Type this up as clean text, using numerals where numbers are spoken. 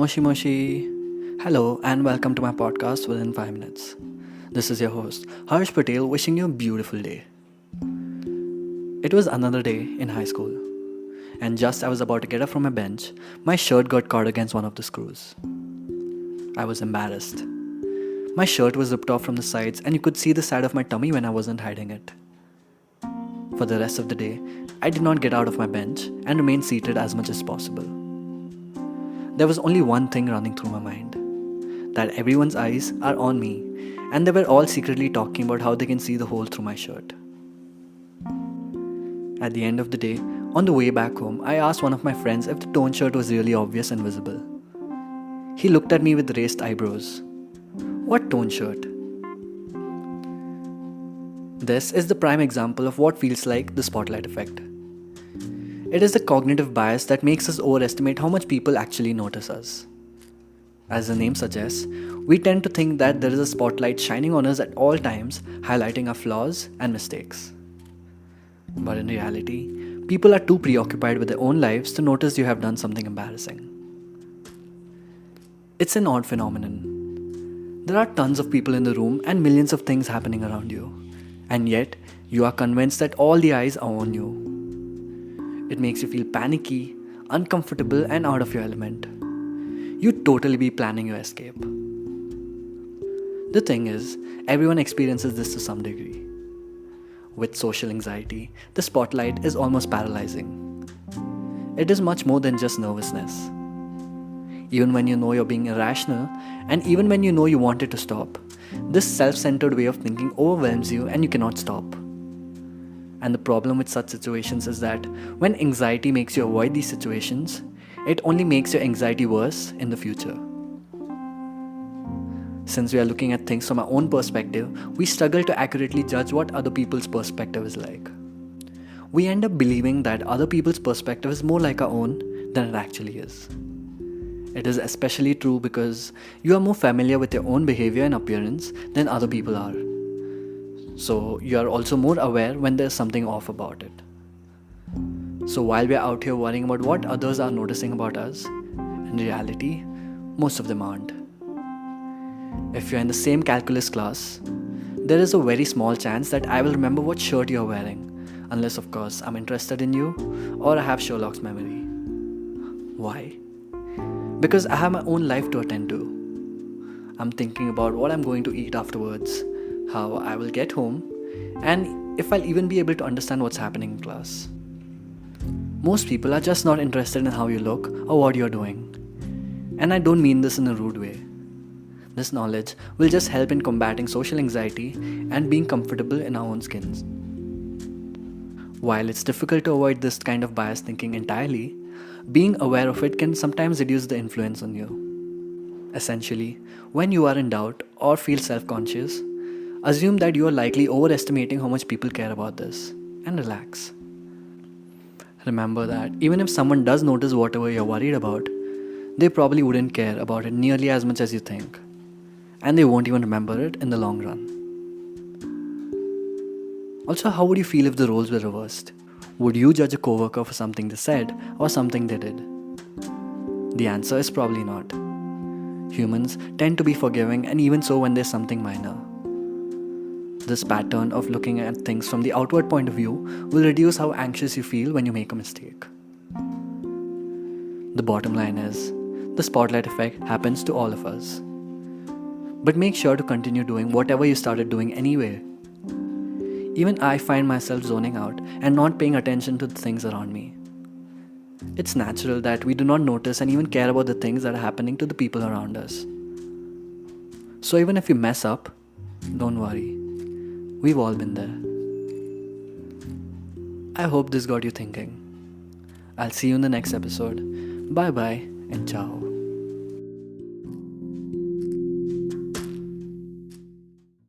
Moshi Moshi. Hello and welcome to my podcast within 5 minutes. This is your host, Harsh Patel, wishing you a beautiful day. It was another day in high school, and just I was about to get up from my bench, my shirt got caught against one of the screws. I was embarrassed. My shirt was ripped off from the sides, and you could see the side of my tummy when I wasn't hiding it. For the rest of the day, I did not get out of my bench and remained seated as much as possible. There was only one thing running through my mind, that everyone's eyes are on me and they were all secretly talking about how they can see the hole through my shirt. At the end of the day, on the way back home, I asked one of my friends if the torn shirt was really obvious and visible. He looked at me with raised eyebrows. What torn shirt? This is the prime example of what feels like the spotlight effect. It is the cognitive bias that makes us overestimate how much people actually notice us. As the name suggests, we tend to think that there is a spotlight shining on us at all times, highlighting our flaws and mistakes. But in reality, people are too preoccupied with their own lives to notice you have done something embarrassing. It's an odd phenomenon. There are tons of people in the room and millions of things happening around you, and yet you are convinced that all the eyes are on you. It makes you feel panicky, uncomfortable, and out of your element. You'd totally be planning your escape. The thing is, everyone experiences this to some degree. With social anxiety, the spotlight is almost paralyzing. It is much more than just nervousness. Even when you know you're being irrational, and even when you know you want it to stop, this self-centered way of thinking overwhelms you and you cannot stop. And the problem with such situations is that when anxiety makes you avoid these situations, it only makes your anxiety worse in the future. Since we are looking at things from our own perspective, we struggle to accurately judge what other people's perspective is like. We end up believing that other people's perspective is more like our own than it actually is. It is especially true because you are more familiar with your own behavior and appearance than other people are. So you are also more aware when there is something off about it. So while we are out here worrying about what others are noticing about us, in reality, most of them aren't. If you're in the same calculus class, there is a very small chance that I will remember what shirt you're wearing, unless of course I'm interested in you or I have Sherlock's memory. Why? Because I have my own life to attend to. I'm thinking about what I'm going to eat afterwards, how I will get home, and if I'll even be able to understand what's happening in class. Most people are just not interested in how you look or what you're doing. And I don't mean this in a rude way. This knowledge will just help in combating social anxiety and being comfortable in our own skins. While it's difficult to avoid this kind of biased thinking entirely, being aware of it can sometimes reduce the influence on you. Essentially, when you are in doubt or feel self-conscious, assume that you are likely overestimating how much people care about this, and relax. Remember that even if someone does notice whatever you're worried about, they probably wouldn't care about it nearly as much as you think, and they won't even remember it in the long run. Also, how would you feel if the roles were reversed? Would you judge a coworker for something they said or something they did? The answer is probably not. Humans tend to be forgiving, and even so when there's something minor. This pattern of looking at things from the outward point of view will reduce how anxious you feel when you make a mistake. The bottom line is, the spotlight effect happens to all of us. But make sure to continue doing whatever you started doing anyway. Even I find myself zoning out and not paying attention to the things around me. It's natural that we do not notice and even care about the things that are happening to the people around us. So even if you mess up, don't worry. We've all been there. I hope this got you thinking. I'll see you in the next episode. Bye bye and ciao.